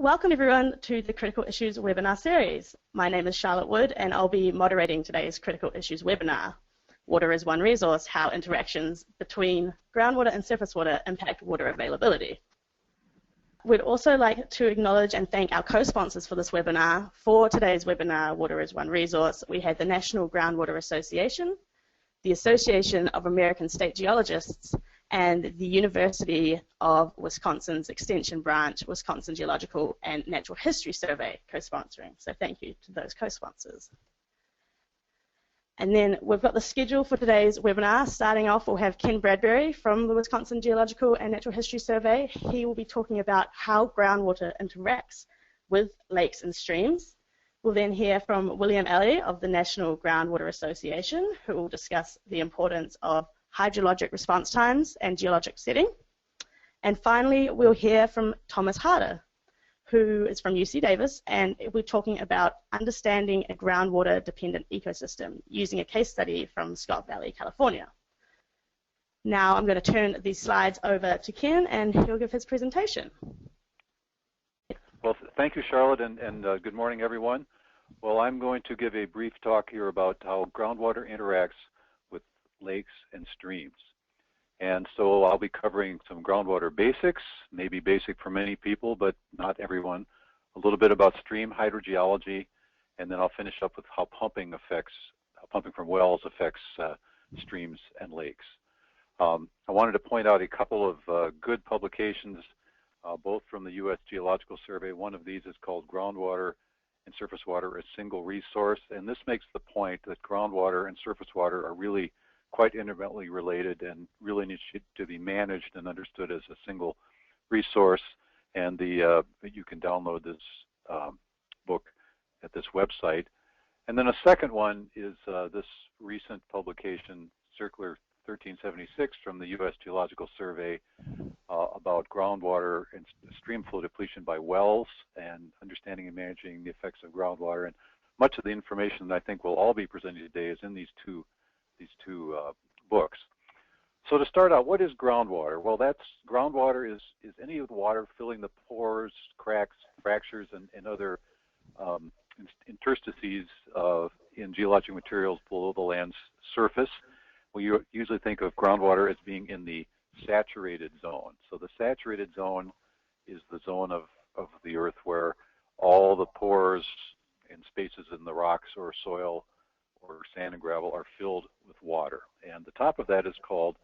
Welcome everyone to the Critical Issues webinar series. My name is Charlotte Wood and I'll be moderating today's Critical Issues webinar. Water is one resource, how interactions between groundwater and surface water impact water availability. We'd also like to acknowledge and thank our co-sponsors for this webinar. For today's webinar, Water is One Resource, we had the National Groundwater Association, the Association of American State Geologists, and the University of Wisconsin's Extension Branch, Wisconsin Geological and Natural History Survey co-sponsoring. So thank you to those co-sponsors. And then we've got the schedule for today's webinar. Starting off, we'll have Ken Bradbury from the Wisconsin Geological and Natural History Survey. He will be talking about how groundwater interacts with lakes and streams. We'll then hear from William Ellie of the National Groundwater Association, who will discuss the importance of hydrologic response times and geologic setting. And finally, we'll hear from Thomas Harter, who is from UC Davis, and we're talking about understanding a groundwater-dependent ecosystem using a case study from Scott Valley, California. Now I'm going to turn these slides over to Ken, and he'll give his presentation. Well, thank you, Charlotte, and good morning, everyone. Well, I'm going to give a brief talk here about how groundwater interacts with lakes and streams. And so I'll be covering some groundwater basics, maybe basic for many people, but not everyone, a little bit about stream hydrogeology, and then I'll finish up with how pumping from wells affects streams and lakes. I wanted to point out a couple of good publications, both from the U.S. Geological Survey. One of these is called Groundwater and Surface Water, a Single Resource, and this makes the point that groundwater and surface water are really quite intimately related and really needs to be managed and understood as a single resource. And you can download this book at this website. And then a second one is this recent publication, Circular 1376 from the U.S. Geological Survey, about groundwater and stream flow depletion by wells and understanding and managing the effects of groundwater. And much of the information that I think we'll all be presenting today is in these two books. So to start out, what is groundwater? Well, groundwater is any of the water filling the pores, cracks, fractures, and other interstices in geologic materials below the land's surface. We usually think of groundwater as being in the saturated zone. So the saturated zone is the zone of the earth where all the pores and spaces in the rocks or soil or sand and gravel are filled with water. And the top of that is called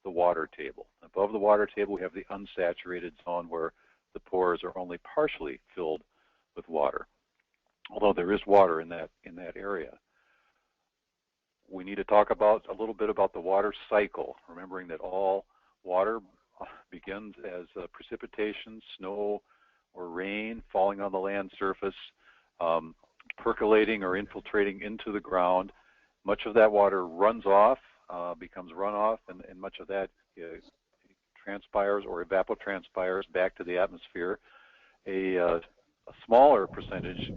the water table. Above the water table, we have the unsaturated zone where the pores are only partially filled with water, although there is water in that area. We need to talk a little bit about the water cycle, remembering that all water begins as precipitation, snow or rain falling on the land surface, percolating or infiltrating into the ground. Much of that water runs off, becomes runoff, and much of that transpires or evapotranspires back to the atmosphere. A smaller percentage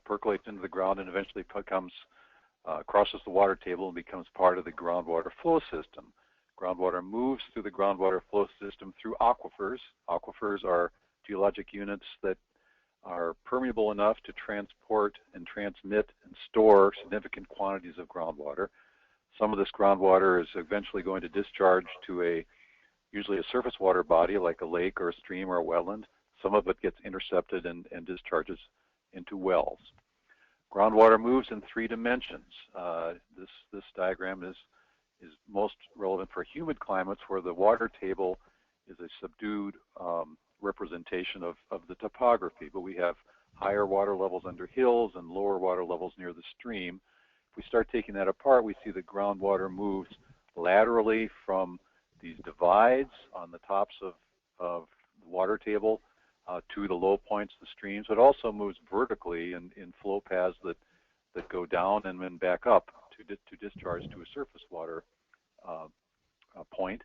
percolates into the ground and eventually crosses the water table and becomes part of the groundwater flow system. Groundwater moves through the groundwater flow system through aquifers. Aquifers are geologic units that are permeable enough to transport and transmit and store significant quantities of groundwater. Some of this groundwater is eventually going to discharge to usually a surface water body like a lake or a stream or a wetland. Some of it gets intercepted and discharges into wells. Groundwater moves in 3 dimensions. This diagram is most relevant for humid climates where the water table is a subdued representation of the topography, but we have higher water levels under hills and lower water levels near the stream. If we start taking that apart, we see the groundwater moves laterally from these divides on the tops of the water table to the low points of the streams, but also moves vertically in flow paths that go down and then back up to discharge to a surface water point.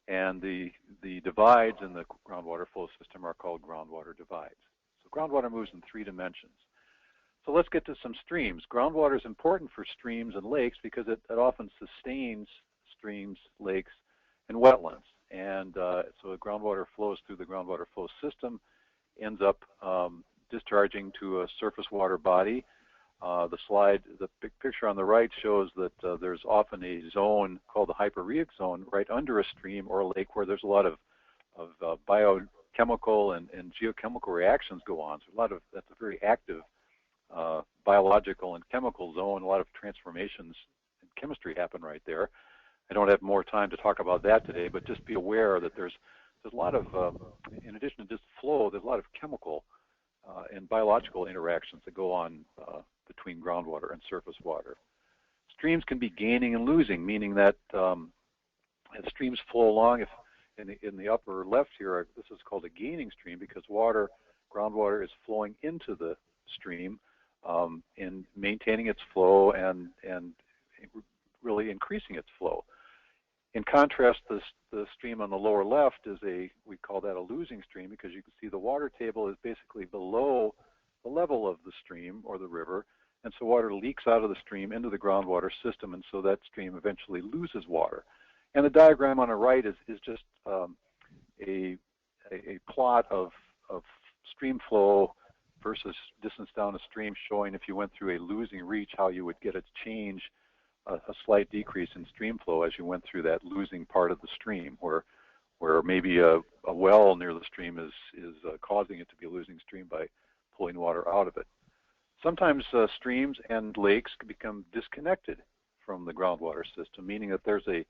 And the divides in the groundwater flow system are called groundwater divides. So groundwater moves in 3 dimensions. So let's get to some streams. Groundwater is important for streams and lakes because it often sustains streams, lakes, and wetlands. And so the groundwater flows through the groundwater flow system ends up discharging to a surface water body. The picture on the right shows that there's often a zone called the hyporheic zone right under a stream or a lake where there's a lot of biochemical and geochemical reactions go on. So that's a very active biological and chemical zone. A lot of transformations in chemistry happen right there. I don't have more time to talk about that today, but just be aware that there's a lot of, in addition to just flow, there's a lot of chemical and biological interactions that go on between groundwater and surface water. Streams can be gaining and losing, meaning that as streams flow along, if in the upper left here, this is called a gaining stream because groundwater is flowing into the stream and maintaining its flow and really increasing its flow. In contrast, the stream on the lower left we call that a losing stream because you can see the water table is basically below the level of the stream or the river, and so water leaks out of the stream into the groundwater system, and so that stream eventually loses water. And the diagram on the right is just a plot of stream flow versus distance down a stream, showing if you went through a losing reach, how you would get a change, a slight decrease in stream flow as you went through that losing part of the stream, where maybe a well near the stream is causing it to be a losing stream by pulling water out of it. Sometimes streams and lakes can become disconnected from the groundwater system, meaning that there's a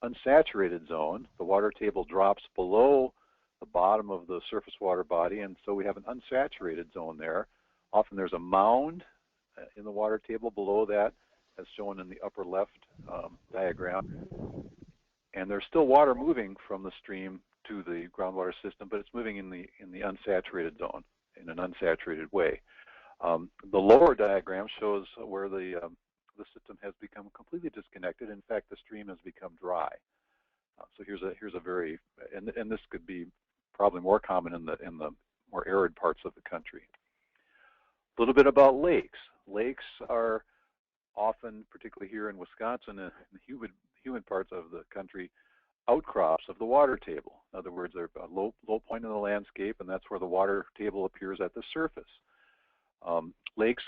unsaturated zone. The water table drops below the bottom of the surface water body, and so we have an unsaturated zone there. Often there's a mound in the water table below that, as shown in the upper left diagram. And there's still water moving from the stream to the groundwater system, but it's moving in the unsaturated zone in an unsaturated way. The lower diagram shows where the system has become completely disconnected. In fact, the stream has become dry. So here's a very, and this could be probably more common in the more arid parts of the country. A little bit about lakes. Lakes are often, particularly here in Wisconsin and the humid parts of the country, outcrops of the water table. In other words, they're a low point in the landscape, and that's where the water table appears at the surface. Lakes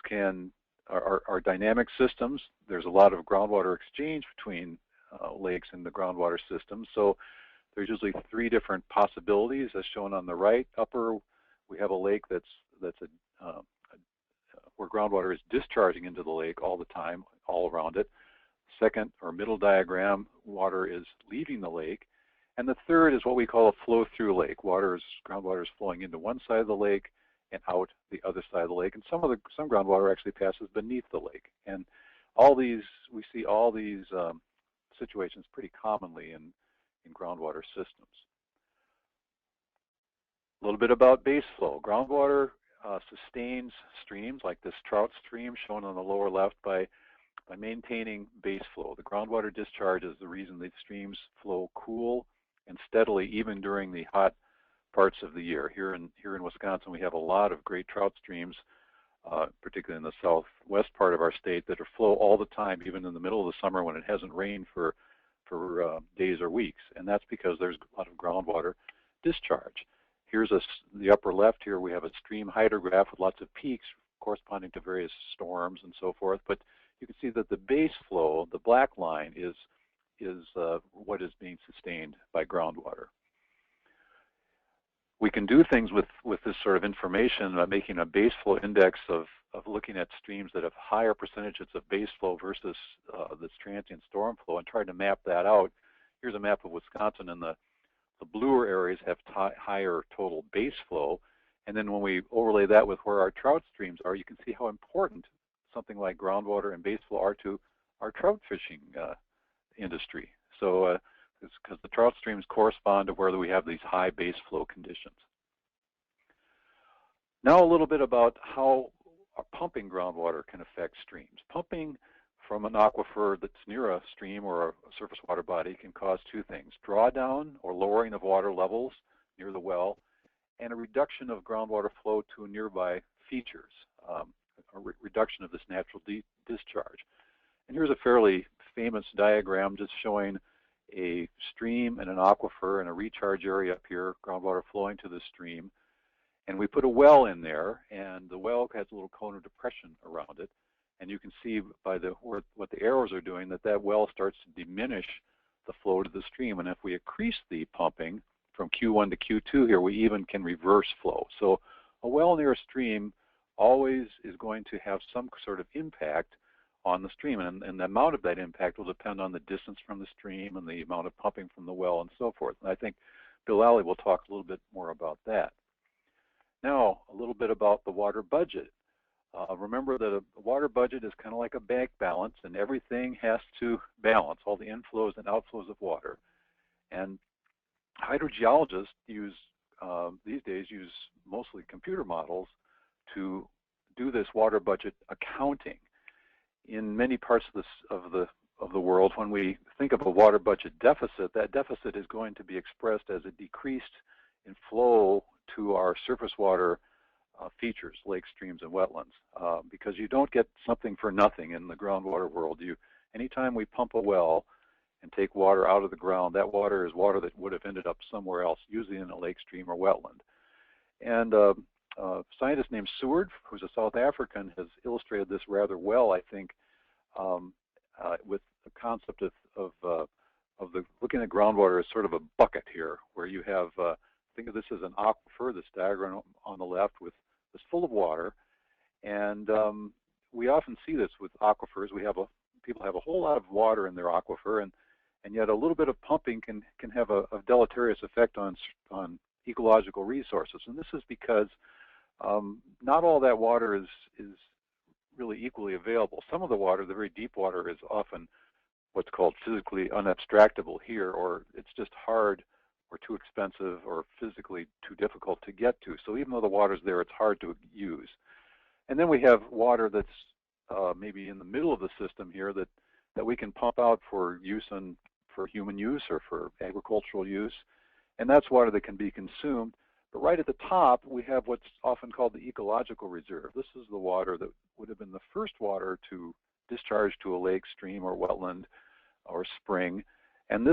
are dynamic systems. There's a lot of groundwater exchange between lakes and the groundwater system. So there's usually three different possibilities, as shown on the right. Upper, we have a lake where groundwater is discharging into the lake all the time, all around it. Second, or middle diagram, water is leaving the lake. And the third is what we call a flow-through lake. Groundwater is flowing into one side of the lake and out the other side of the lake. And some groundwater actually passes beneath the lake. And we see all these situations pretty commonly in groundwater systems. A little bit about base flow. Groundwater sustains streams like this trout stream shown on the lower left by maintaining base flow. The groundwater discharge is the reason these streams flow cool and steadily even during the hot parts of the year. Here in Wisconsin, we have a lot of great trout streams, particularly in the southwest part of our state, that flow all the time, even in the middle of the summer when it hasn't rained for days or weeks. And that's because there's a lot of groundwater discharge. Here's the upper left here, we have a stream hydrograph with lots of peaks corresponding to various storms and so forth. But you can see that the base flow, the black line, is what is being sustained by groundwater. We can do things with this sort of information by making a base flow index of looking at streams that have higher percentages of base flow versus this transient storm flow and trying to map that out. Here's a map of Wisconsin, and the bluer areas have higher total base flow. And then when we overlay that with where our trout streams are, you can see how important something like groundwater and base flow are to our trout fishing industry. So it's because the trout streams correspond to where we have these high base flow conditions. Now a little bit about how pumping groundwater can affect streams. Pumping from an aquifer that's near a stream or a surface water body can cause two things: drawdown or lowering of water levels near the well, and a reduction of groundwater flow to nearby features, a reduction of this natural discharge. And here's a fairly famous diagram just showing a stream and an aquifer and a recharge area up here, groundwater flowing to the stream. And we put a well in there, and the well has a little cone of depression around it. And you can see by what the arrows are doing that well starts to diminish the flow to the stream. And if we increase the pumping from Q1 to Q2 here, we even can reverse flow. So a well near a stream always is going to have some sort of impact on the stream. And the amount of that impact will depend on the distance from the stream and the amount of pumping from the well and so forth. And I think Bill Alley will talk a little bit more about that. Now, a little bit about the water budget. Remember that a water budget is kind of like a bank balance, and everything has to balance, all the inflows and outflows of water. And hydrogeologists these days use mostly computer models to do this water budget accounting. In many parts of the world, when we think of a water budget deficit, that deficit is going to be expressed as a decrease in flow to our surface water features, lakes, streams, and wetlands, because you don't get something for nothing in the groundwater world. Anytime we pump a well and take water out of the ground, that water is water that would have ended up somewhere else, usually in a lake, stream, or wetland. And a scientist named Seward, who's a South African, has illustrated this rather well, I think, with the concept of looking at groundwater as sort of a bucket here, where you have think of this as an aquifer, this diagram on the left is full of water, and we often see this with aquifers. People have a whole lot of water in their aquifer, and yet a little bit of pumping can have a deleterious effect on ecological resources. And this is because not all that water is really equally available. Some of the water, the very deep water, is often what's called physically unabstractable here, or it's just hard or too expensive or physically too difficult to get to. So even though the water's there, it's hard to use. And then we have water that's maybe in the middle of the system here that we can pump out for use for human use or for agricultural use. And that's water that can be consumed. But right at the top, we have what's often called the ecological reserve. This is the water that would have been the first water to discharge to a lake, stream, or wetland or spring. And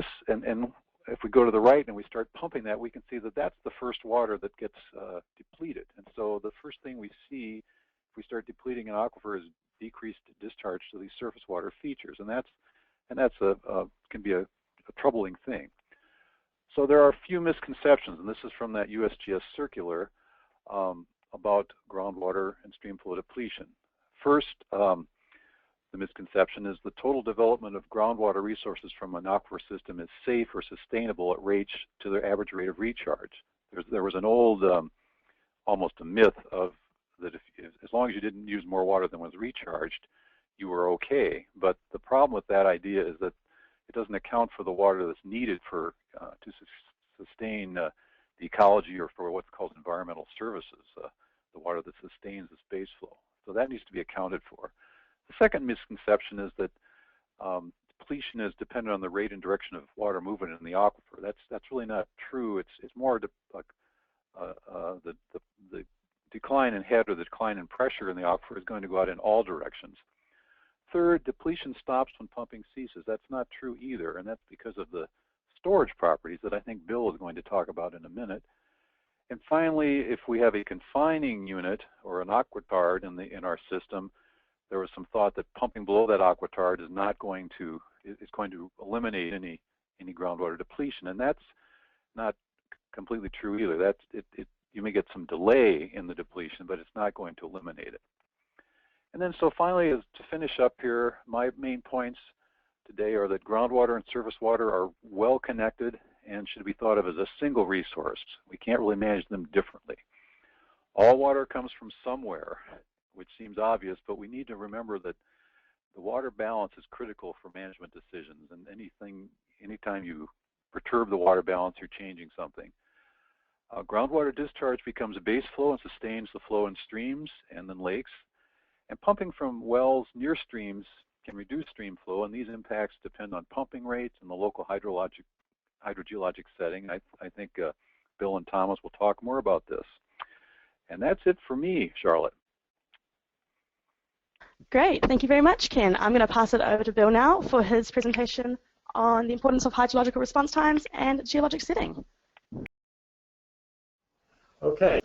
if we go to the right and we start pumping that, we can see that that's the first water that gets depleted. And so the first thing we see if we start depleting an aquifer is decreased discharge to these surface water features, and that's can be a troubling thing. So there are a few misconceptions, and this is from that USGS circular about groundwater and stream flow depletion. First, the misconception is the total development of groundwater resources from an aquifer system is safe or sustainable at rates to their average rate of recharge. There was an old, almost a myth of that as long as you didn't use more water than was recharged, you were okay. But the problem with that idea is that it doesn't account for the water that's needed for to sustain the ecology or for what's called environmental services, the water that sustains the space flow. So that needs to be accounted for. The second misconception is that depletion is dependent on the rate and direction of water movement in the aquifer. That's really not true. It's more like the decline in head or the decline in pressure in the aquifer is going to go out in all directions. Third, depletion stops when pumping ceases. That's not true either, and that's because of the storage properties that I think Bill is going to talk about in a minute. And finally, if we have a confining unit or an aquitard in our system, there was some thought that pumping below that aquitard is going to eliminate any groundwater depletion, and that's not completely true either. You may get some delay in the depletion, but it's not going to eliminate it. And then so finally, to finish up here, my main points today are that groundwater and surface water are well connected and should be thought of as a single resource. We can't really manage them differently. All water comes from somewhere, which seems obvious, but we need to remember that the water balance is critical for management decisions, and anytime you perturb the water balance, you're changing something. Groundwater discharge becomes a base flow and sustains the flow in streams and then lakes. And pumping from wells near streams can reduce stream flow, and these impacts depend on pumping rates and the local hydrogeologic setting. I think Bill and Thomas will talk more about this. And that's it for me, Charlotte. Great, thank you very much, Ken. I'm going to pass it over to Bill now for his presentation on the importance of hydrological response times and geologic setting. Okay,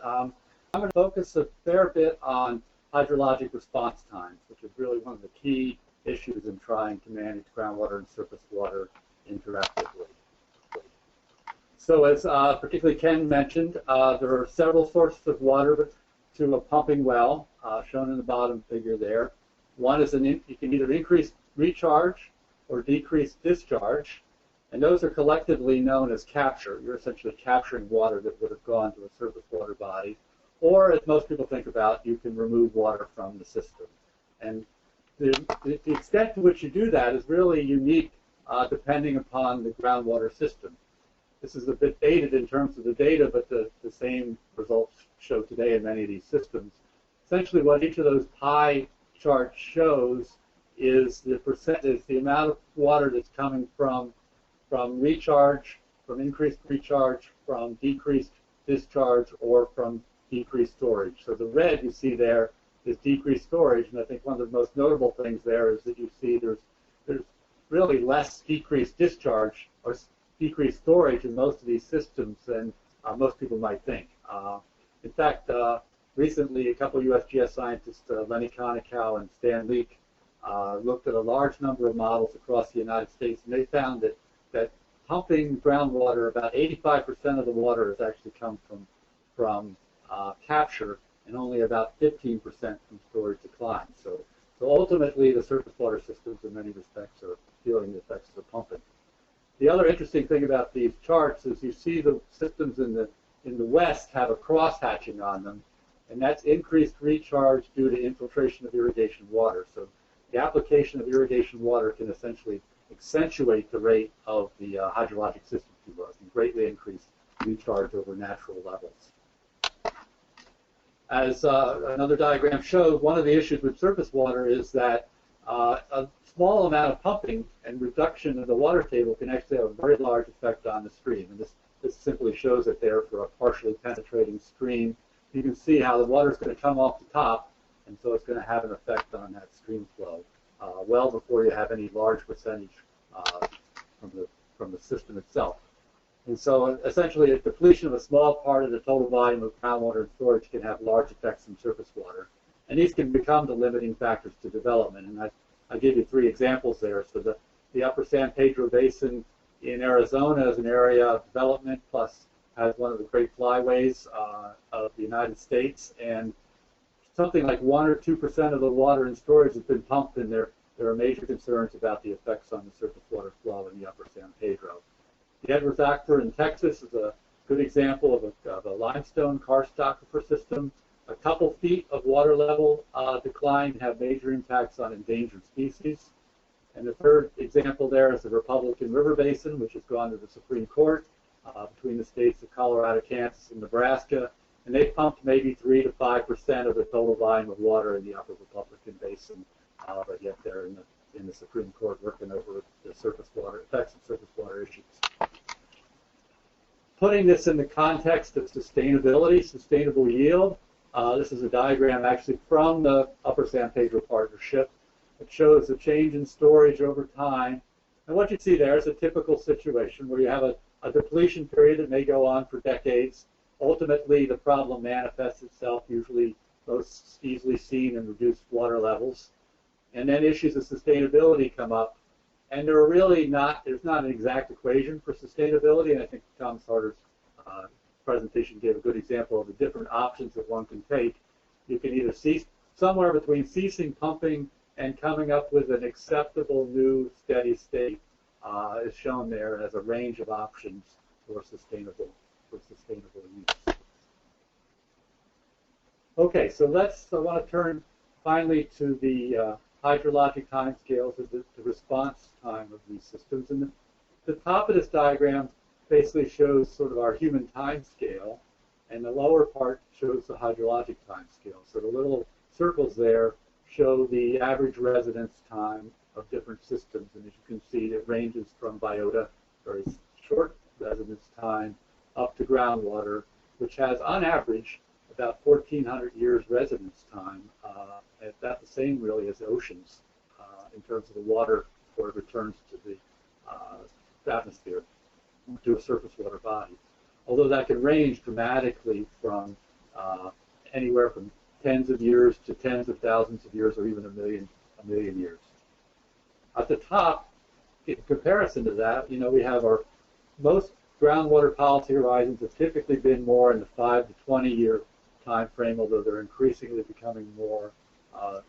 I'm going to focus a fair bit on hydrologic response times, which is really one of the key issues in trying to manage groundwater and surface water interactively. So as particularly Ken mentioned, there are several sources of water to a pumping well, shown in the bottom figure there. One is you can either increase recharge or decrease discharge, and those are collectively known as capture. You're essentially capturing water that would have gone to a surface water body. Or, as most people think about, you can remove water from the system. And the extent to which you do that is really unique depending upon the groundwater system. This is a bit dated in terms of the data, but the same results show today in many of these systems. Essentially, what each of those pie charts shows is the amount of water that's coming from recharge, from increased recharge, from decreased discharge, or from decreased storage. So the red you see there is decreased storage, and I think one of the most notable things there is that you see there's really less decreased discharge or decreased storage in most of these systems than most people might think. In fact, recently a couple of USGS scientists, Lenny Konikow and Stan Leek, looked at a large number of models across the United States, and they found that pumping groundwater, about 85% of the water has actually come from capture, and only about 15% from storage decline. So ultimately, the surface water systems, in many respects, are feeling the effects of pumping. The other interesting thing about these charts is you see the systems in the west have a cross-hatching on them, and that's increased recharge due to infiltration of irrigation water. So the application of irrigation water can essentially accentuate the rate of the hydrologic system, if you will, and greatly increase recharge over natural levels. As another diagram showed, one of the issues with surface water is that a small amount of pumping and reduction of the water table can actually have a very large effect on the stream. And this simply shows it there for a partially penetrating stream. You can see how the water is going to come off the top, and so it's going to have an effect on that stream flow well before you have any large percentage from the system itself. And so essentially a depletion of a small part of the total volume of groundwater and storage can have large effects on surface water. And these can become the limiting factors to development. And I give you three examples there. So the upper San Pedro Basin in Arizona is an area of development, plus has one of the great flyways of the United States. And something like 1 or 2% of the water in storage has been pumped, and there are major concerns about the effects on the surface water flow in the upper San Pedro. The Edwards Aquifer in Texas is a good example of a limestone karst aquifer system. A couple feet of water level decline have major impacts on endangered species. And the third example there is the Republican River Basin, which has gone to the Supreme Court between the states of Colorado, Kansas, and Nebraska. And they pumped maybe 3 to 5% of the total volume of water in the upper Republican Basin, but yet they're in the Supreme Court working over the surface water effects of surface water issues. Putting this in the context of sustainability, sustainable yield, this is a diagram actually from the Upper San Pedro Partnership. It shows the change in storage over time. And what you see there is a typical situation where you have a depletion period that may go on for decades. Ultimately, the problem manifests itself, usually most easily seen in reduced water levels. And then issues of sustainability come up. And there's not an exact equation for sustainability, and I think Tom Harter's presentation gave a good example of the different options that one can take. You can either cease somewhere between ceasing pumping and coming up with an acceptable new steady state, is shown there as a range of options for sustainable use. Okay, so I want to turn finally to the hydrologic timescales, the response time of these systems. And the top of this diagram basically shows sort of our human time scale, and the lower part shows the hydrologic time scale. So the little circles there show the average residence time of different systems, and as you can see, it ranges from biota, very short residence time, up to groundwater, which has, on average, about 1,400 years residence time. That's the same, really, as oceans in terms of the water before it returns to the atmosphere, to a surface water body. Although that can range dramatically from anywhere from tens of years to tens of thousands of years, or even a million years. At the top, in comparison to that, we have our most groundwater policy horizons have typically been more in the 5 to 20 year time frame, although they're increasingly becoming more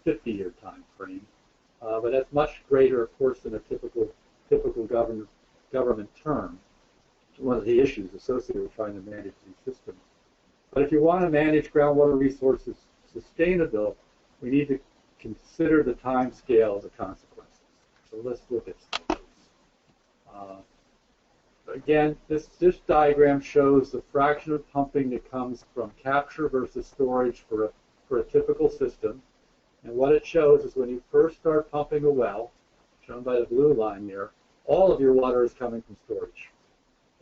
50-year time frame. But that's much greater, of course, than a typical government term. It's one of the issues associated with trying to manage these systems. But if you want to manage groundwater resources sustainable, we need to consider the time scale of the consequences. So let's look at some of those. Again, this diagram shows the fraction of pumping that comes from capture versus storage for a typical system. And what it shows is when you first start pumping a well, shown by the blue line there, all of your water is coming from storage.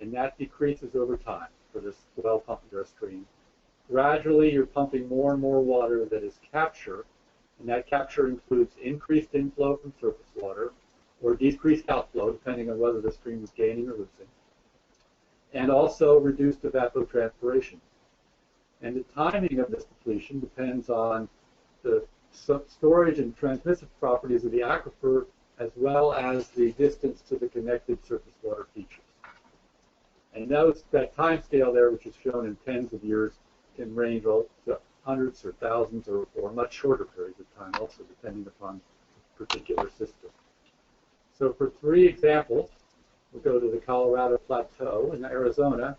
And that decreases over time for this well pumped into a stream. Gradually, you're pumping more and more water that is capture, and that capture includes increased inflow from surface water or decreased outflow, depending on whether the stream is gaining or losing, and also reduced evapotranspiration. And the timing of this depletion depends on the storage and transmissive properties of the aquifer, as well as the distance to the connected surface water features. And notice that time scale there, which is shown in tens of years, can range to hundreds or thousands or much shorter periods of time, also depending upon the particular system. So for 3 examples, we'll go to the Colorado Plateau in Arizona,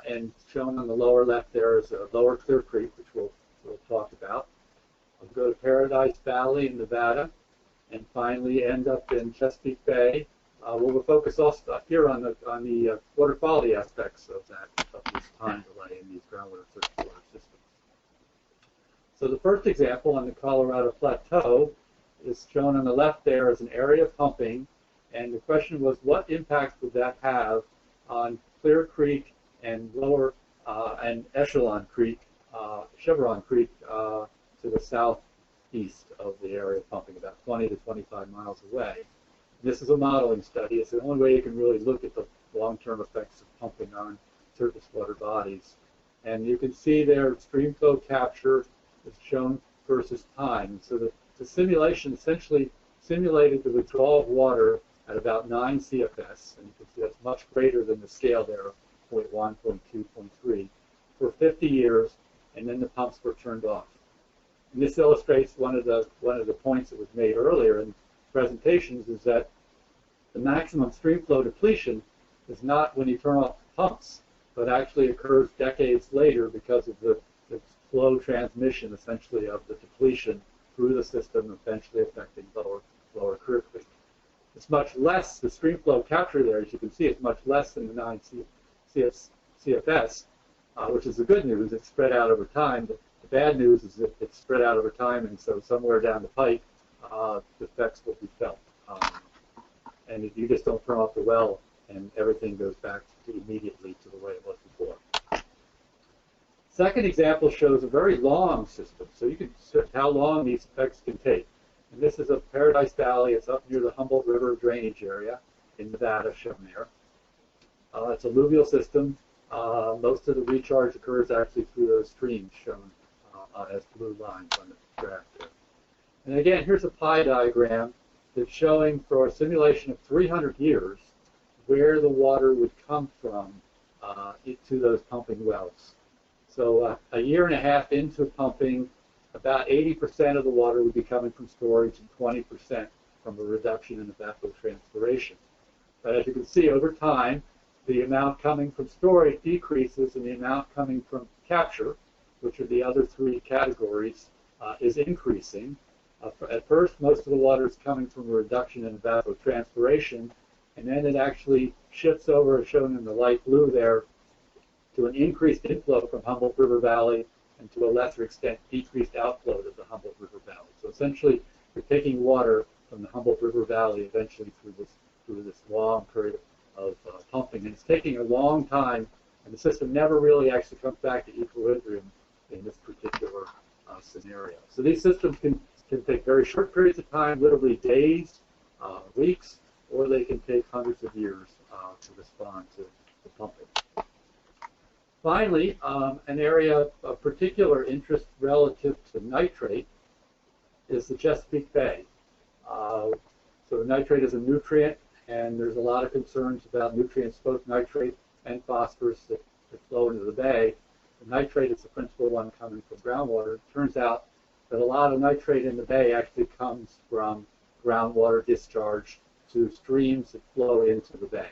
and shown on the lower left there is a Lower Clear Creek, which we'll talk about. We'll go to Paradise Valley in Nevada, and finally end up in Chesapeake Bay. We'll focus also here on the water quality aspects of this time delay in these groundwater surface water systems. So the first example on the Colorado Plateau is shown on the left there as an area of pumping, and the question was, what impact would that have on Clear Creek and Lower and Chevron Creek to the southeast of the area of pumping, about 20 to 25 miles away. This is a modeling study. It's the only way you can really look at the long-term effects of pumping on surface water bodies. And you can see there stream flow capture is shown versus time. So the simulation essentially simulated the withdrawal of water at about 9 CFS, and you can see that's much greater than the scale there of 0.1, 0.2, 0.3, for 50 years, and then the pumps were turned off. And this illustrates one of the points that was made earlier in presentations, is that the maximum stream flow depletion is not when you turn off the pumps, but actually occurs decades later because of the slow transmission, essentially, of the depletion through the system, eventually affecting Lower Clear Creek. It's much less, the stream flow capture there, as you can see, is much less than the 9 CFS, which is the good news. It's spread out over time. The bad news is that it's spread out over time, and so somewhere down the pipe, the effects will be felt. And if you just don't turn off the well, and everything goes back immediately to the way it was before. Second example shows a very long system, so you can see how long these effects can take. And this is a Paradise Valley. It's up near the Humboldt River drainage area in Nevada, shown there. It's a alluvial system. Most of the recharge occurs actually through those streams shown as blue lines on the graph there. And again, here's a pie diagram that's showing for a simulation of 300 years where the water would come from to those pumping wells. So a year and a half into pumping, about 80% of the water would be coming from storage and 20% from a reduction in evapotranspiration. But as you can see, over time, the amount coming from storage decreases and the amount coming from capture, which are the other 3 categories, is increasing. At first, most of the water is coming from a reduction in evapotranspiration, and then it actually shifts over, as shown in the light blue there, to an increased inflow from Humboldt River Valley and to a lesser extent decreased outflow to the Humboldt River Valley. So essentially, you're taking water from the Humboldt River Valley eventually through this long period of pumping. And it's taking a long time, and the system never really actually comes back to equilibrium in this particular scenario. So these systems can take very short periods of time, literally days, weeks, or they can take hundreds of years to respond to pumping. Finally, an area of particular interest relative to nitrate is the Chesapeake Bay. So nitrate is a nutrient, and there's a lot of concerns about nutrients, both nitrate and phosphorus, that flow into the bay. The nitrate is the principal one coming from groundwater. It turns out that a lot of nitrate in the bay actually comes from groundwater discharge to streams that flow into the bay.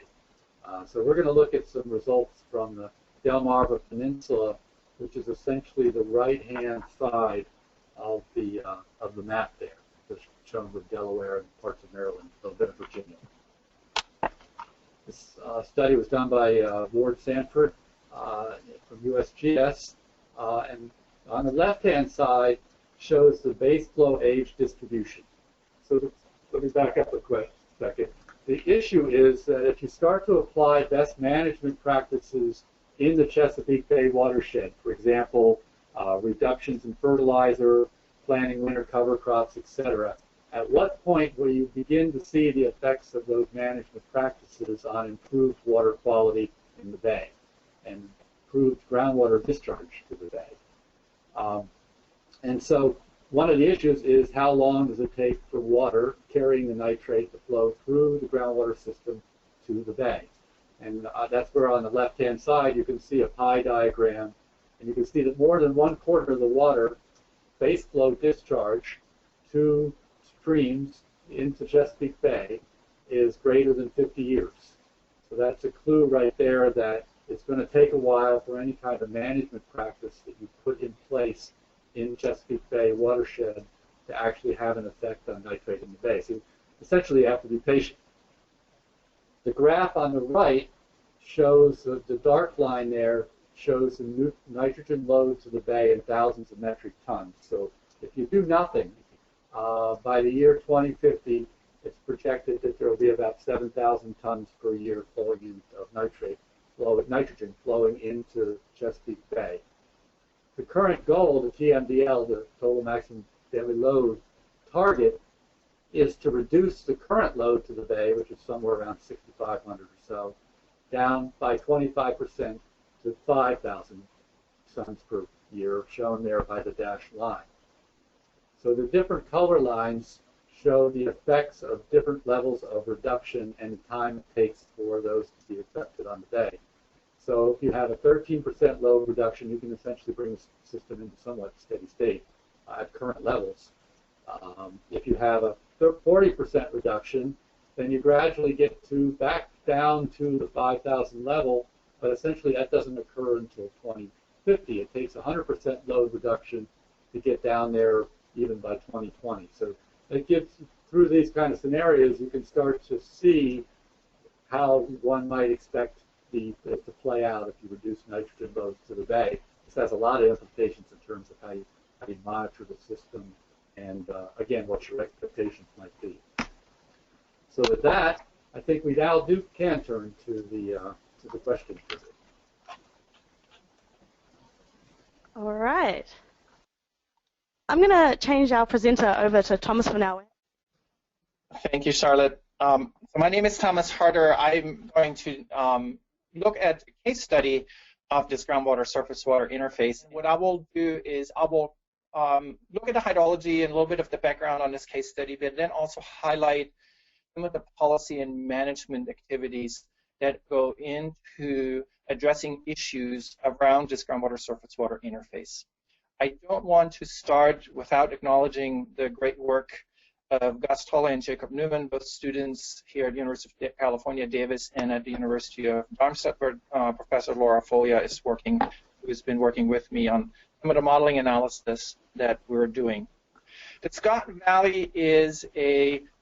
So we're going to look at some results from the Delmarva Peninsula, which is essentially the right-hand side of the map there, just shown with Delaware and parts of Maryland, a little bit of Virginia. This study was done by Ward Sanford from USGS, and on the left-hand side shows the base flow age distribution. So let me back up a quick second. The issue is that if you start to apply best management practices in the Chesapeake Bay watershed, for example, reductions in fertilizer, planting winter cover crops, etc., at what point will you begin to see the effects of those management practices on improved water quality in the bay and improved groundwater discharge to the bay? And so one of the issues is how long does it take for water carrying the nitrate to flow through the groundwater system to the bay? And that's where on the left-hand side you can see a pie diagram, and you can see that more than 1/4 of the water base flow discharge to streams into Chesapeake Bay is greater than 50 years. So that's a clue right there that it's going to take a while for any kind of management practice that you put in place in Chesapeake Bay watershed to actually have an effect on nitrate in the bay. So essentially you have to be patient. The graph on the right shows the dark line there shows the nitrogen load to the bay in thousands of metric tons. So if you do nothing, by the year 2050, it's projected that there will be about 7,000 tons per year flowing in of nitrogen flowing into Chesapeake Bay. The current goal, the TMDL, the total maximum daily load target, is to reduce the current load to the bay, which is somewhere around 6,500 or so, down by 25% to 5,000 tons per year, shown there by the dashed line. So the different color lines show the effects of different levels of reduction and the time it takes for those to be affected on the bay. So if you have a 13% load reduction, you can essentially bring the system into somewhat steady state at current levels. If you have a 40% reduction, then you gradually get back down to the 5,000 level, but essentially that doesn't occur until 2050. It takes 100% load reduction to get down there even by 2020. So it gives, through these kind of scenarios, you can start to see how one might expect it to play out if you reduce nitrogen loads to the bay. This has a lot of implications in terms of how you monitor the system and, again, what your expectations might be. So with that, I think we now can turn to the question period. All right. I'm going to change our presenter over to Thomas for now. Thank you, Charlotte. So my name is Thomas Harter. I'm going to look at a case study of this groundwater surface water interface. What I will do is I will look at the hydrology and a little bit of the background on this case study, but then also highlight some of the policy and management activities that go into addressing issues around this groundwater surface water interface. I don't want to start without acknowledging the great work of Gus Tolle and Jacob Newman, both students here at the University of California, Davis, and at the University of Darmstadt, where Professor Laura Folia is working, who's been working with me on some of the modeling analysis that we're doing. The Scott Valley is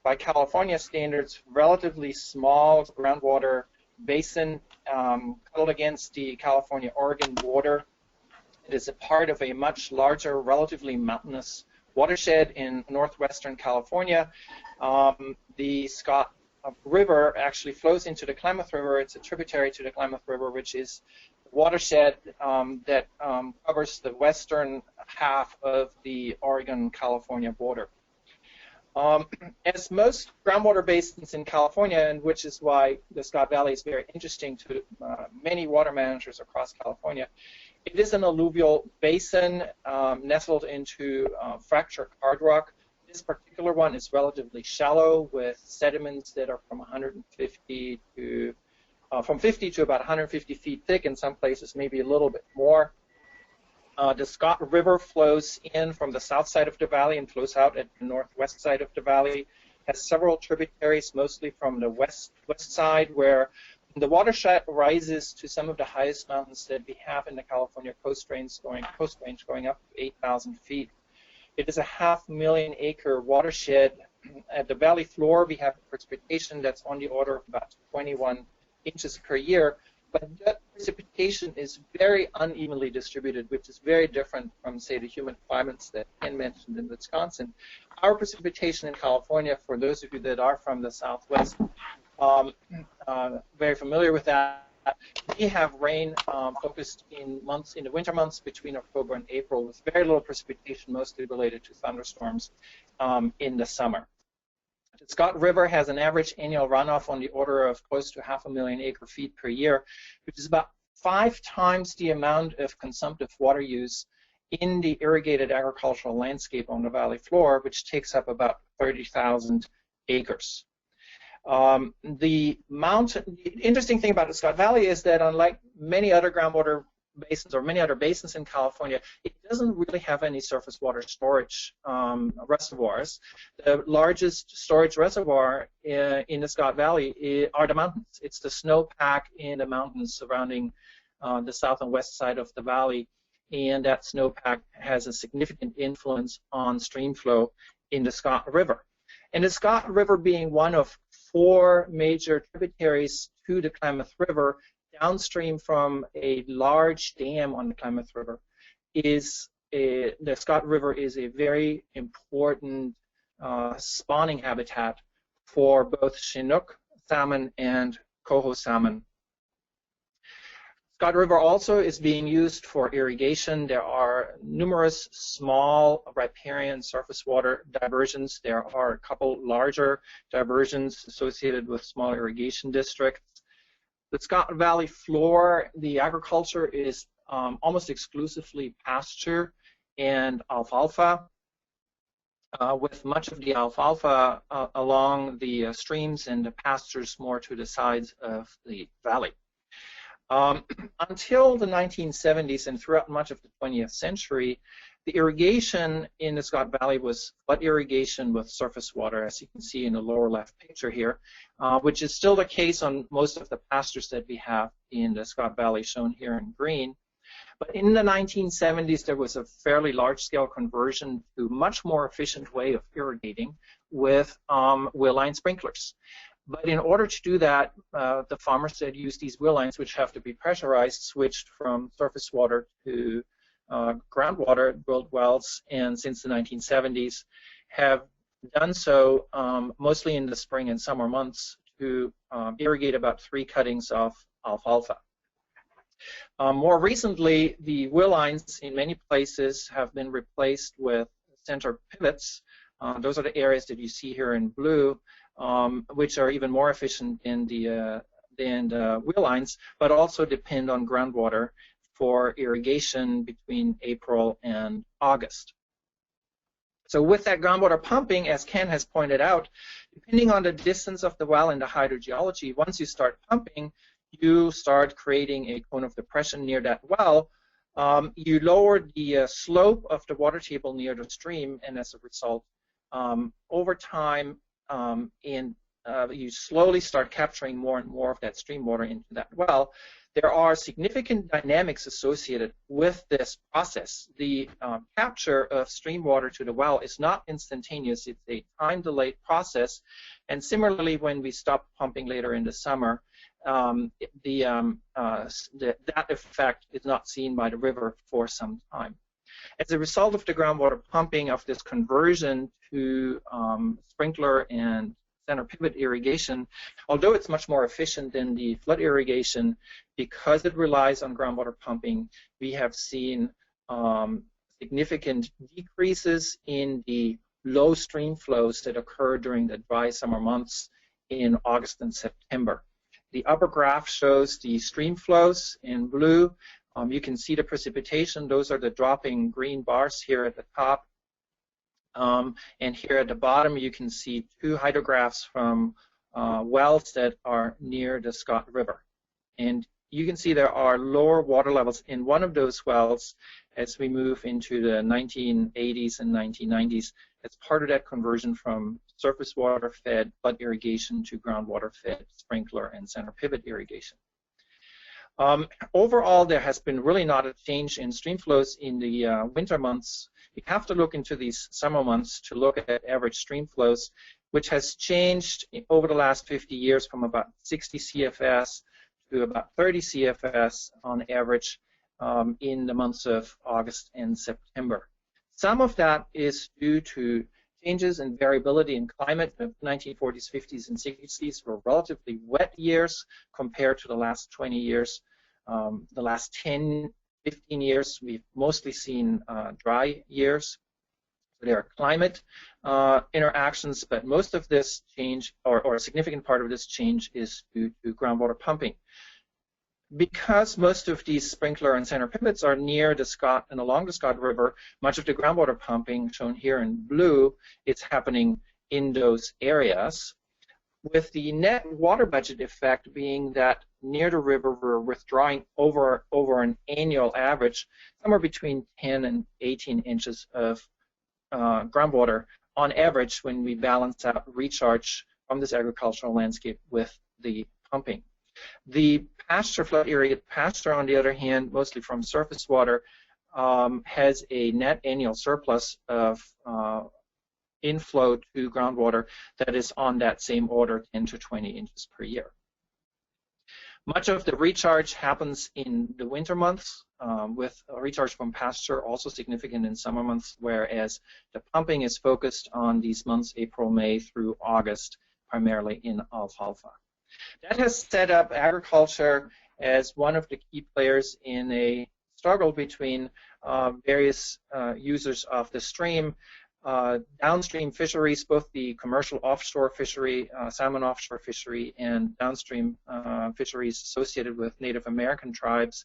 by California standards, relatively small groundwater basin cuddled against the California-Oregon border. It is a part of a much larger, relatively mountainous watershed in northwestern California. The Scott River actually flows into the Klamath River. It's a tributary to the Klamath River, which is the watershed that covers the western half of the Oregon-California border. As most groundwater basins in California, and which is why the Scott Valley is very interesting to many water managers across California, it is an alluvial basin nestled into fractured hard rock. This particular one is relatively shallow with sediments that are from 150 to from 50 to about 150 feet thick, in some places maybe a little bit more. The Scott River flows in from the south side of the valley and flows out at the northwest side of the valley. Has several tributaries, mostly from the west side, where the watershed rises to some of the highest mountains that we have in the California coast range, going up to 8,000 feet. It is a 500,000 acre watershed. At the valley floor, we have precipitation that's on the order of about 21 inches per year. But that precipitation is very unevenly distributed, which is very different from, say, the humid climates that Ken mentioned in Wisconsin. Our precipitation in California, for those of you that are from the Southwest, very familiar with that, we have rain focused in the winter months between October and April, with very little precipitation, mostly related to thunderstorms in the summer. The Scott River has an average annual runoff on the order of close to 500,000 acre feet per year, which is about 5 times the amount of consumptive water use in the irrigated agricultural landscape on the valley floor, which takes up about 30,000 acres. The interesting thing about the Scott Valley is that, unlike many other groundwater basins or many other basins in California, it doesn't really have any surface water storage reservoirs. The largest storage reservoir in the Scott Valley are the mountains. It's the snowpack in the mountains surrounding the south and west side of the valley, and that snowpack has a significant influence on stream flow in the Scott River. And the Scott River, being one of 4 major tributaries to the Klamath River, downstream from a large dam on the Klamath River, the Scott River is a very important spawning habitat for both Chinook salmon and coho salmon. Scott River also is being used for irrigation. There are numerous small riparian surface water diversions. There are a couple larger diversions associated with small irrigation districts. The Scott Valley floor, the agriculture is almost exclusively pasture and alfalfa, with much of the alfalfa along the streams and the pastures more to the sides of the valley. Until the 1970s and throughout much of the 20th century, the irrigation in the Scott Valley was flood irrigation with surface water, as you can see in the lower left picture here, which is still the case on most of the pastures that we have in the Scott Valley, shown here in green. But in the 1970s, there was a fairly large-scale conversion to a much more efficient way of irrigating with wheel line sprinklers. But in order to do that, the farmers that use these wheel lines, which have to be pressurized, switched from surface water to groundwater, built wells, and since the 1970s have done so mostly in the spring and summer months to irrigate about 3 cuttings of alfalfa. More recently, the wheel lines in many places have been replaced with center pivots. Those are the areas that you see here in blue, which are even more efficient than the wheel lines, but also depend on groundwater for irrigation between April and August. So with that groundwater pumping, as Ken has pointed out, depending on the distance of the well and the hydrogeology, once you start pumping, you start creating a cone of depression near that well. You lower the slope of the water table near the stream, and as a result, over time, you slowly start capturing more and more of that stream water into that well. There are significant dynamics associated with this process. The capture of stream water to the well is not instantaneous. It's a time-delayed process. And similarly, when we stop pumping later in the summer, that effect is not seen by the river for some time. As a result of the groundwater pumping, of this conversion to sprinkler and center pivot irrigation, although it's much more efficient than the flood irrigation, because it relies on groundwater pumping, we have seen significant decreases in the low stream flows that occur during the dry summer months in August and September. The upper graph shows the stream flows in blue. You can see the precipitation. Those are the dropping green bars here at the top. And here at the bottom, you can see two hydrographs from wells that are near the Scott River. And you can see there are lower water levels in one of those wells as we move into the 1980s and 1990s as part of that conversion from surface water fed flood irrigation to groundwater fed sprinkler and center pivot irrigation. Overall, there has been really not a change in stream flows in the winter months. You have to look into these summer months to look at average stream flows, which has changed over the last 50 years from about 60 CFS to about 30 CFS on average in the months of August and September. Some of that is due to changes in variability in climate. The 1940s, 50s, and 60s were relatively wet years compared to the last 20 years. The last 10, 15 years, we've mostly seen dry years. So there are climate interactions, but most of this change, or a significant part of this change, is due to groundwater pumping. Because most of these sprinkler and center pivots are near the Scott and along the Scott River, much of the groundwater pumping, shown here in blue, is happening in those areas, with the net water budget effect being that near the river we're withdrawing over an annual average somewhere between 10 and 18 inches of groundwater on average when we balance out recharge from this agricultural landscape with the pumping. The pasture, flood irrigated pasture, on the other hand, mostly from surface water, has a net annual surplus of inflow to groundwater that is on that same order, 10 to 20 inches per year. Much of the recharge happens in the winter months, with a recharge from pasture also significant in summer months, whereas the pumping is focused on these months, April, May through August, primarily in alfalfa. That has set up agriculture as one of the key players in a struggle between various users of the stream. Downstream fisheries, both the commercial offshore fishery, salmon offshore fishery, and downstream fisheries associated with Native American tribes,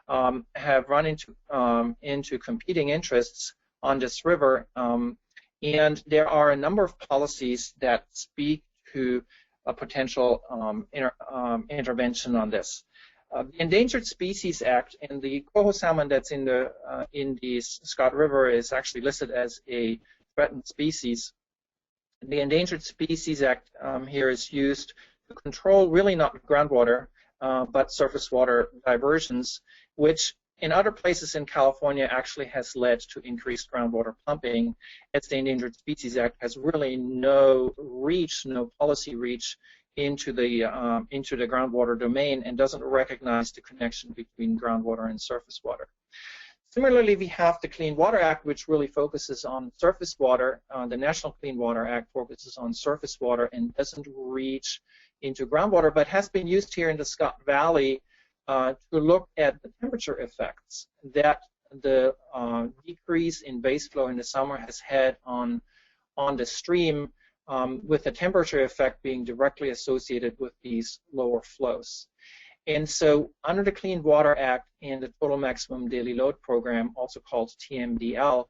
have run into competing interests on this river, and there are a number of policies that speak to a potential intervention on this. The Endangered Species Act and the coho salmon that's in the Scott River is actually listed as a threatened species. The Endangered Species Act here is used to control really not groundwater, but surface water diversions, which in other places in California actually has led to increased groundwater pumping, as the Endangered Species Act has really no reach, no policy reach into the groundwater domain, and doesn't recognize the connection between groundwater and surface water. Similarly, we have the Clean Water Act, which really focuses on surface water. The National Clean Water Act focuses on surface water and doesn't reach into groundwater, but has been used here in the Scott Valley to look at the temperature effects that the decrease in base flow in the summer has had on the stream, with the temperature effect being directly associated with these lower flows. And so under the Clean Water Act and the Total Maximum Daily Load Program, also called TMDL,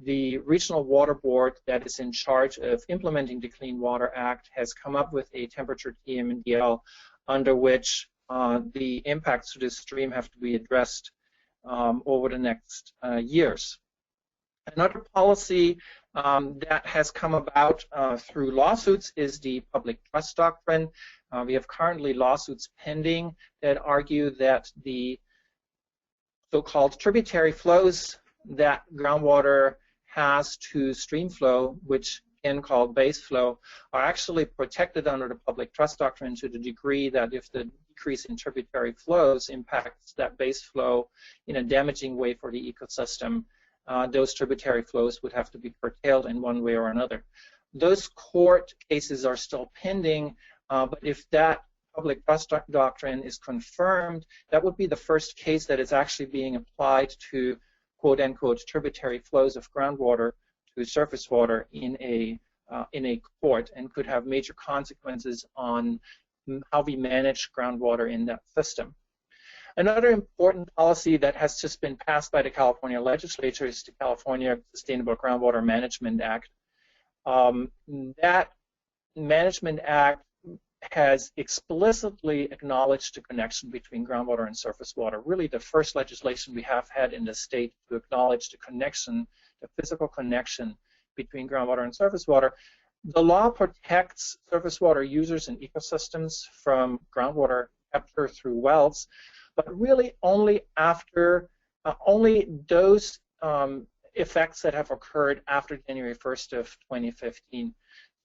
the Regional Water Board that is in charge of implementing the Clean Water Act has come up with a temperature TMDL under which the impacts to the stream have to be addressed over the next years. Another policy that has come about through lawsuits is the public trust doctrine. We have currently lawsuits pending that argue that the so-called tributary flows that groundwater has to stream flow, which Ken called base flow, are actually protected under the public trust doctrine to the degree that if the decrease in tributary flows impacts that base flow in a damaging way for the ecosystem, those tributary flows would have to be curtailed in one way or another. Those court cases are still pending, but if that public trust doctrine is confirmed, that would be the first case that is actually being applied to quote-unquote tributary flows of groundwater to surface water in a court and could have major consequences on how we manage groundwater in that system. Another important policy that has just been passed by the California legislature is the California Sustainable Groundwater Management Act. That Management Act has explicitly acknowledged the connection between groundwater and surface water. Really the first legislation we have had in the state to acknowledge the connection, the physical connection between groundwater and surface water. The law protects surface water users and ecosystems from groundwater capture through wells, but really only after, only those effects that have occurred after January 1st of 2015.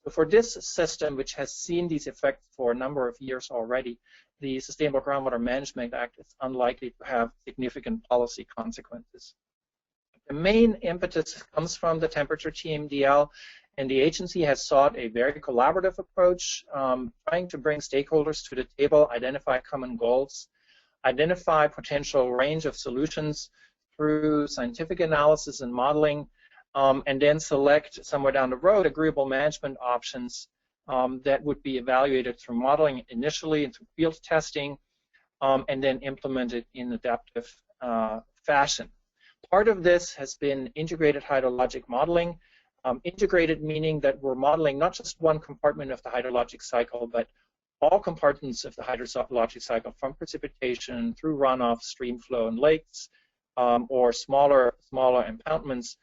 So for this system, which has seen these effects for a number of years already, the Sustainable Groundwater Management Act is unlikely to have significant policy consequences. The main impetus comes from the temperature TMDL, and the agency has sought a very collaborative approach, trying to bring stakeholders to the table, identify common goals, identify potential range of solutions through scientific analysis and modeling, and then select somewhere down the road agreeable management options that would be evaluated through modeling initially and through field testing, and then implemented in adaptive fashion. Part of this has been integrated hydrologic modeling. Integrated meaning that we're modeling not just one compartment of the hydrologic cycle, but all compartments of the hydrologic cycle, from precipitation through runoff, stream flow, and lakes, or smaller impoundments,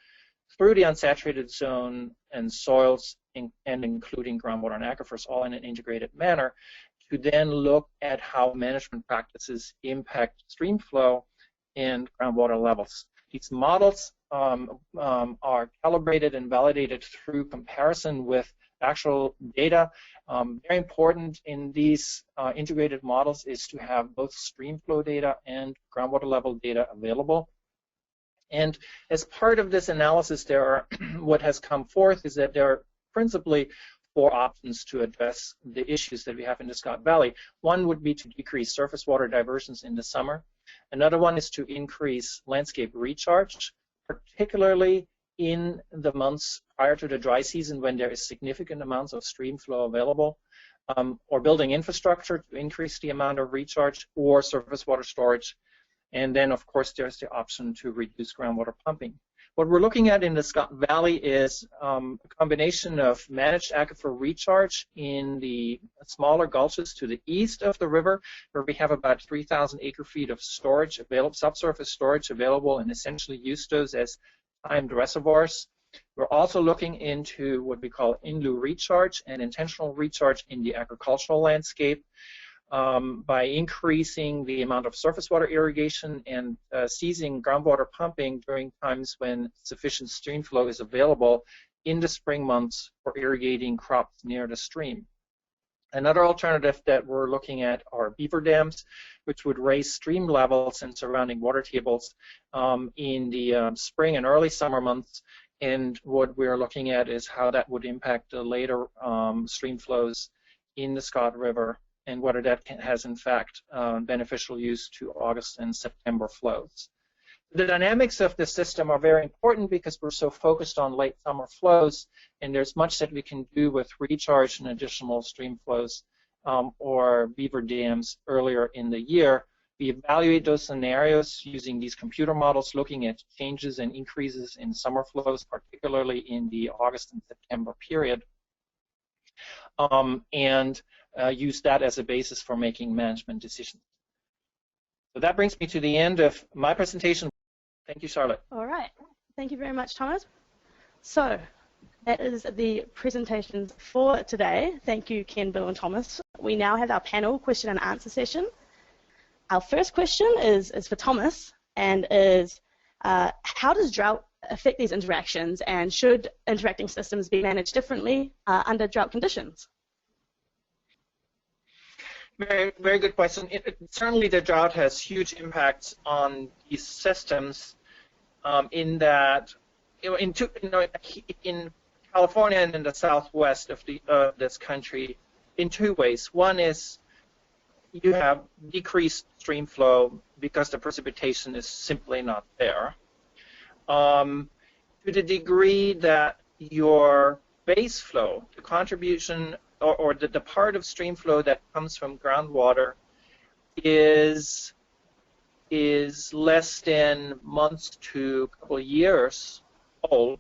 through the unsaturated zone and soils, and including groundwater and aquifers, all in an integrated manner, to then look at how management practices impact stream flow and groundwater levels. These models are calibrated and validated through comparison with actual data. Very important in these integrated models is to have both stream flow data and groundwater level data available. And as part of this analysis, there are what has come forth is that there are principally 4 options to address the issues that we have in the Scott Valley. One would be to decrease surface water diversions in the summer. Another one is to increase landscape recharge, particularly in the months prior to the dry season when there is significant amounts of stream flow available, or building infrastructure to increase the amount of recharge, or surface water storage. And then, of course, there's the option to reduce groundwater pumping. What we're looking at in the Scott Valley is a combination of managed aquifer recharge in the smaller gulches to the east of the river, where we have about 3,000 acre-feet of storage available, subsurface storage available, and essentially use those as timed reservoirs. We're also looking into what we call in-lieu recharge and intentional recharge in the agricultural landscape, by increasing the amount of surface water irrigation and ceasing groundwater pumping during times when sufficient stream flow is available in the spring months for irrigating crops near the stream. Another alternative that we're looking at are beaver dams, which would raise stream levels and surrounding water tables in the spring and early summer months. And what we're looking at is how that would impact the later stream flows in the Scott River, and whether that has in fact beneficial use to August and September flows. The dynamics of the system are very important because we're so focused on late summer flows, and there's much that we can do with recharge and additional stream flows or beaver dams earlier in the year. We evaluate those scenarios using these computer models, looking at changes and increases in summer flows, particularly in the August and September period, and use that as a basis for making management decisions. So that brings me to the end of my presentation. Thank you, Charlotte. All right. Thank you very much, Thomas. So that is the presentations for today. Thank you, Ken, Bill, and Thomas. We now have our panel question and answer session. Our first question is for Thomas, and is how does drought affect these interactions, and should interacting systems be managed differently under drought conditions? Very, very good question. Certainly the drought has huge impacts on these systems in that, in California and in the southwest of this country, in 2 ways. One is you have decreased stream flow because the precipitation is simply not there. To the degree that your base flow, the contribution or the part of stream flow that comes from groundwater is less than months to a couple of years old,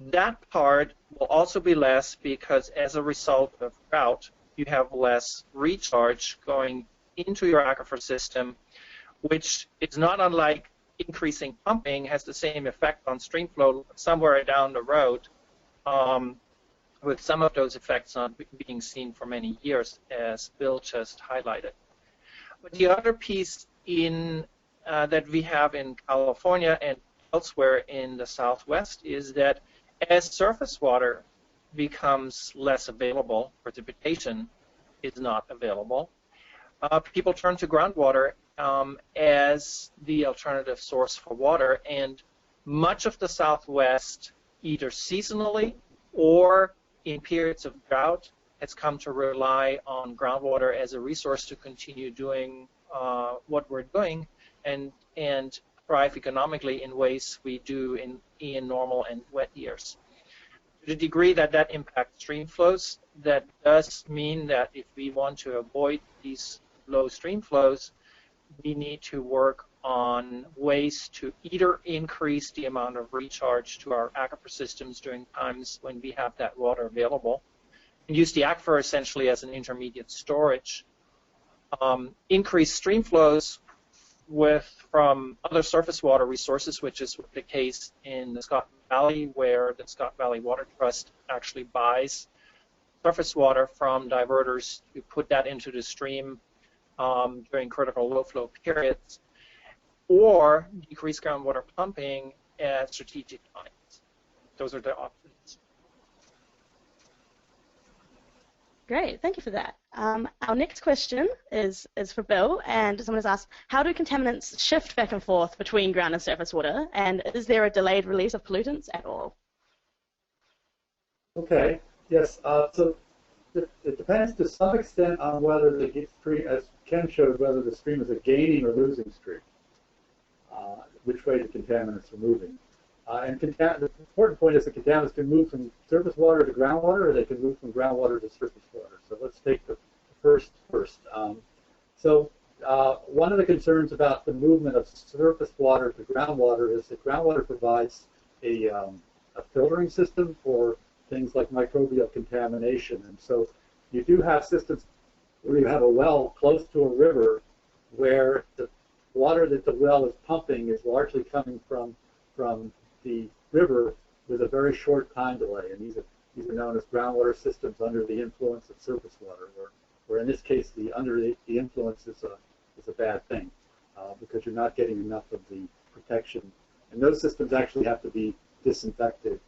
that part will also be less because as a result of drought, you have less recharge going into your aquifer system, which is not unlike increasing pumping, has the same effect on stream flow somewhere down the road, with some of those effects not being seen for many years, as Bill just highlighted. But the other piece that we have in California and elsewhere in the Southwest is that as surface water becomes less available, precipitation is not available, people turn to groundwater as the alternative source for water, and much of the Southwest, either seasonally or in periods of drought, has come to rely on groundwater as a resource to continue doing what we're doing and thrive economically in ways we do in normal and wet years. To the degree that that impacts stream flows, that does mean that if we want to avoid these low stream flows, we need to work on ways to either increase the amount of recharge to our aquifer systems during times when we have that water available, and use the aquifer essentially as an intermediate storage, increase stream flows from other surface water resources, which is the case in the Scott Valley, where the Scott Valley Water Trust actually buys surface water from diverters to put that into the stream during critical low flow periods, or decrease groundwater pumping at strategic times. Those are the options. Great, thank you for that. Our next question is for Bill, and someone has asked, how do contaminants shift back and forth between ground and surface water, and is there a delayed release of pollutants at all? Okay, yes, so it depends to some extent on whether the stream, as Ken showed, whether the stream is a gaining or losing stream, which way the contaminants are moving. And the important point is that contaminants can move from surface water to groundwater, or they can move from groundwater to surface water. So let's take the first. One of the concerns about the movement of surface water to groundwater is that groundwater provides a filtering system for things like microbial contamination. And so you do have systems where you have a well close to a river where the water that the well is pumping is largely coming from the river with a very short time delay, and these are known as groundwater systems under the influence of surface water, where in this case under the influence is a bad thing because you're not getting enough of the protection, and those systems actually have to be disinfected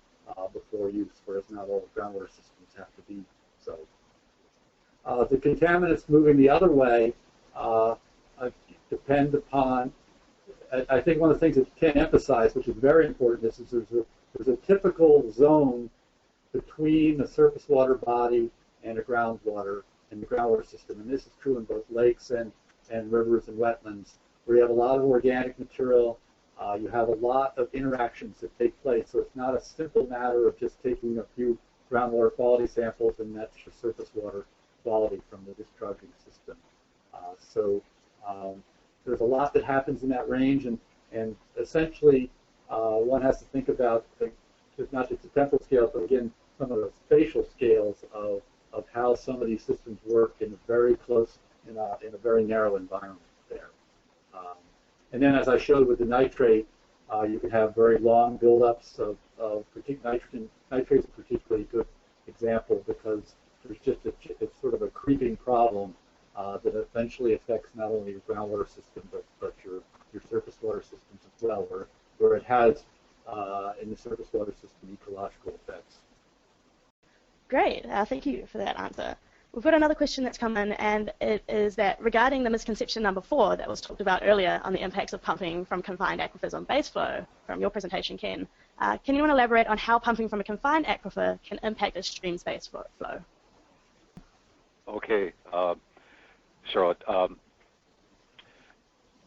before use, whereas not all the groundwater systems have to be so. The contaminants moving the other way depend upon. I think one of the things that you can't emphasize, which is very important, is there's a typical zone between the surface water body and the groundwater system, and this is true in both lakes and rivers and wetlands, where you have a lot of organic material. You have a lot of interactions that take place, so it's not a simple matter of just taking a few groundwater quality samples and that's your surface water quality from the discharging system. There's a lot that happens in that range, and essentially one has to think about not just the temporal scales, but again some of the spatial scales of how some of these systems work in a very close, in a very narrow environment there. And then, as I showed with the nitrate, you can have very long buildups of nitrogen. Nitrate is a particularly good example because there's just it's sort of a creeping problem that eventually affects not only your groundwater system but your surface water systems as well, where it has in the surface water system ecological effects. Great, thank you for that answer. We've got another question that's come in, and it is that regarding the misconception number 4 that was talked about earlier on the impacts of pumping from confined aquifers on base flow from your presentation, Ken, can anyone elaborate on how pumping from a confined aquifer can impact a stream's base flow? Okay, Charlotte.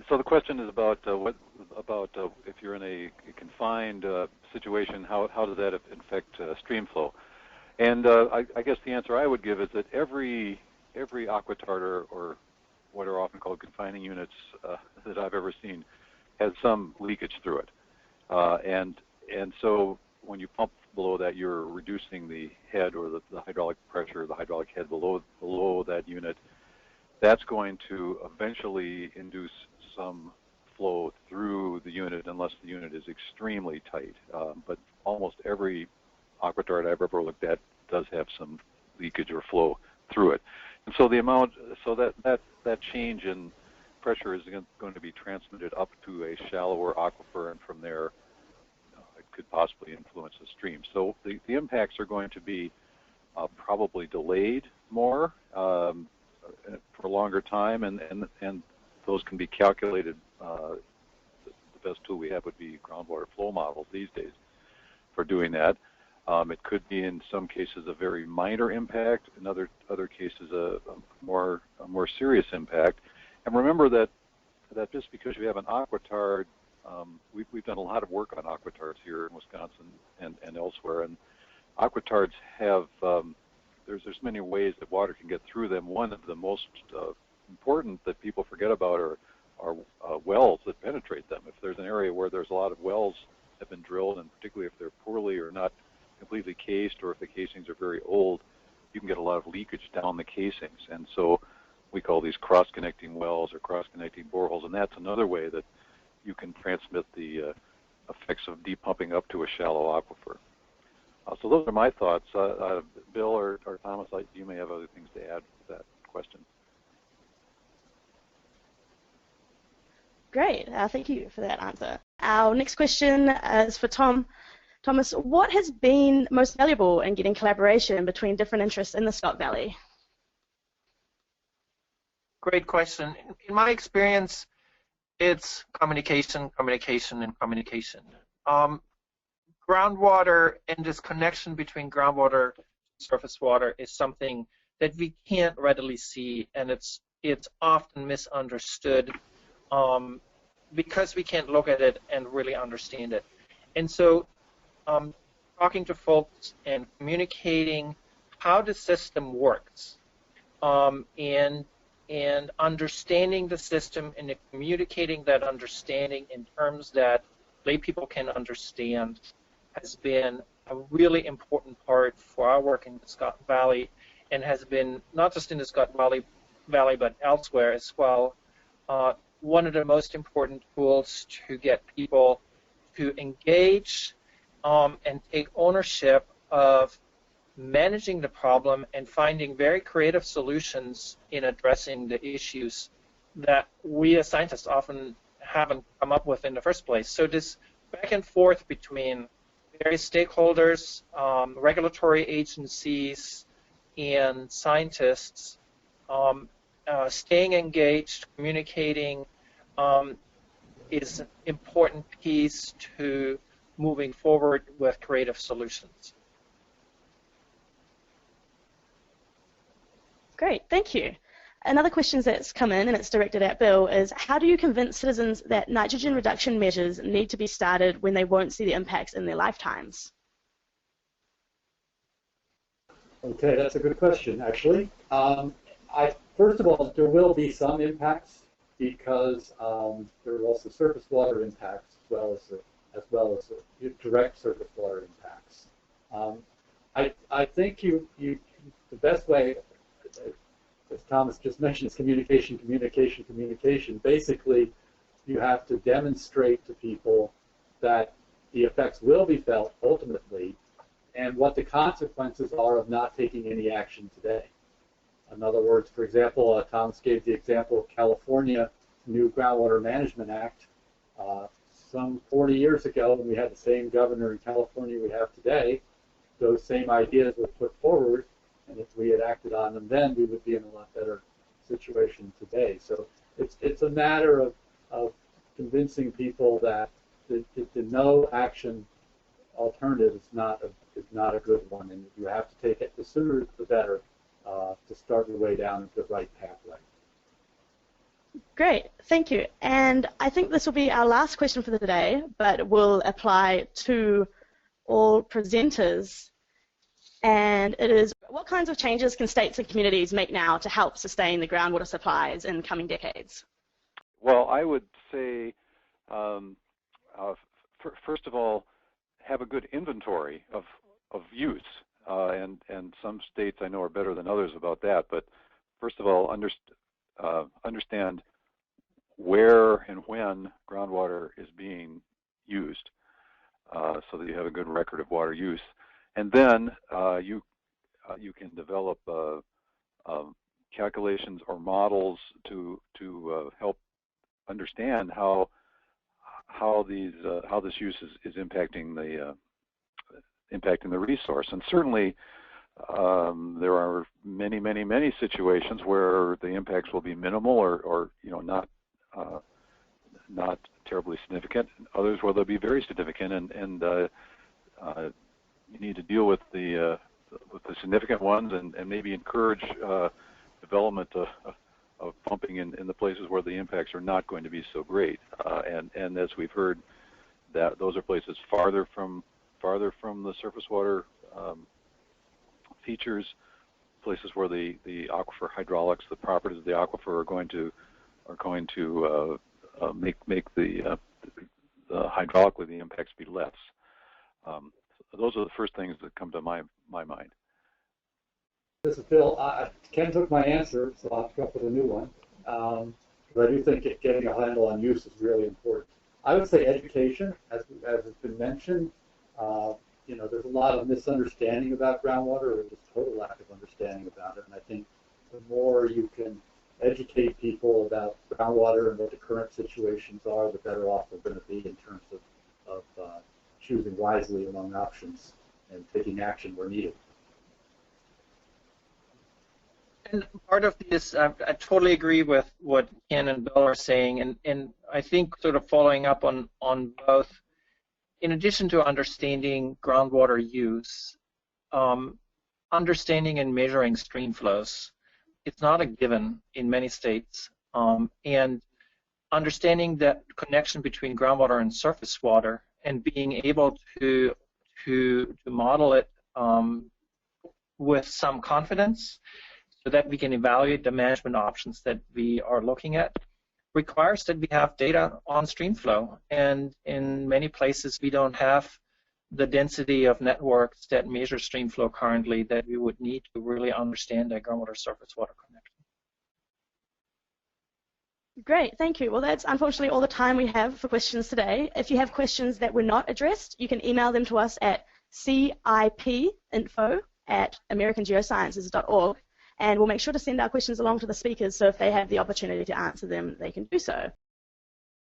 So the question is about about if you're in a confined situation, how does that affect stream flow? And I guess the answer I would give is that every aquitard or what are often called confining units that I've ever seen has some leakage through it, and so when you pump below that, you're reducing the head or the hydraulic pressure, the hydraulic head below that unit. That's going to eventually induce some flow through the unit unless the unit is extremely tight. But almost every aquitard I've ever looked at does have some leakage or flow through it. And so the amount, so that change in pressure is going to be transmitted up to a shallower aquifer, and from there it could possibly influence the stream. So the impacts are going to be probably delayed more for a longer time, and those can be calculated. The best tool we have would be groundwater flow models these days for doing that. It could be in some cases a very minor impact, in other cases a more serious impact. And remember that just because you have an aquitard, we've done a lot of work on aquitards here in Wisconsin and elsewhere, and aquitards have there's many ways that water can get through them. One of the most important that people forget about are wells that penetrate them. If there's an area where there's a lot of wells that have been drilled, and particularly if they're poorly or not completely cased, or if the casings are very old, you can get a lot of leakage down the casings. And so we call these cross-connecting wells or cross-connecting boreholes, and that's another way that you can transmit the effects of depumping up to a shallow aquifer. So those are my thoughts. Bill or Thomas, you may have other things to add to that question. Great, thank you for that answer. Our next question is for Tom. Thomas, what has been most valuable in getting collaboration between different interests in the Scott Valley? Great question. In my experience, it's communication, communication, and communication. Groundwater and this connection between groundwater and surface water is something that we can't readily see, and it's often misunderstood because we can't look at it and really understand it. And so talking to folks and communicating how the system works and understanding the system and communicating that understanding in terms that lay people can understand has been a really important part for our work in the Scott Valley, and has been not just in the Scott Valley but elsewhere as well. One of the most important tools to get people to engage and take ownership of managing the problem and finding very creative solutions in addressing the issues that we as scientists often haven't come up with in the first place. So this back and forth between various stakeholders, regulatory agencies, and scientists, staying engaged, communicating is an important piece to moving forward with creative solutions. Great, thank you. Another question that's come in, and it's directed at Bill, is how do you convince citizens that nitrogen reduction measures need to be started when they won't see the impacts in their lifetimes? Okay, that's a good question, actually. First of all, there will be some impacts because there are also surface water impacts as well as direct surface water impacts. I think the best way, as Thomas just mentioned, is communication, communication, communication. Basically, you have to demonstrate to people that the effects will be felt ultimately, and what the consequences are of not taking any action today. In other words, for example, Thomas gave the example of California new Groundwater Management Act. Some 40 years ago, when we had the same governor in California we have today, those same ideas were put forward, and if we had acted on them then, we would be in a lot better situation today. So it's a matter of convincing people that the no action alternative is not a good one, and you have to take it, the sooner the better, to start your way down the right pathway. Great, thank you. And I think this will be our last question for the day, but will apply to all presenters. And it is, what kinds of changes can states and communities make now to help sustain the groundwater supplies in coming decades? Well, I would say, first of all, have a good inventory of use. And some states I know are better than others about that. But first of all, understand where and when groundwater is being used, so that you have a good record of water use. And then you can develop calculations or models to help understand how this use is impacting the resource. And certainly there are many situations where the impacts will be minimal or not terribly significant. Others where they'll be very significant, and you need to deal with the significant ones and maybe encourage development of pumping in the places where the impacts are not going to be so great. And as we've heard, that those are places farther from the surface water features, places where the aquifer hydraulics, the properties of the aquifer are going to make the hydraulically the impacts be less. Those are the first things that come to my mind. This is Bill. Ken took my answer, so I'll have to come up with a new one. But I do think getting a handle on use is really important. I would say education, as has been mentioned. There's a lot of misunderstanding about groundwater, or just total lack of understanding about it. And I think the more you can educate people about groundwater and what the current situations are, the better off we're going to be in terms of choosing wisely among options and taking action where needed. And part of this, I totally agree with what Ken and Bill are saying, and I think sort of following up on both, in addition to understanding groundwater use, understanding and measuring stream flows. It's not a given in many states, and understanding that connection between groundwater and surface water and being able to model it with some confidence so that we can evaluate the management options that we are looking at requires that we have data on stream flow. And in many places, we don't have the density of networks that measure stream flow currently that we would need to really understand the groundwater surface water connection. Great, thank you. Well, that's unfortunately all the time we have for questions today. If you have questions that were not addressed, you can email them to us at cipinfo@americangeosciences.org, and we'll make sure to send our questions along to the speakers, so if they have the opportunity to answer them, they can do so.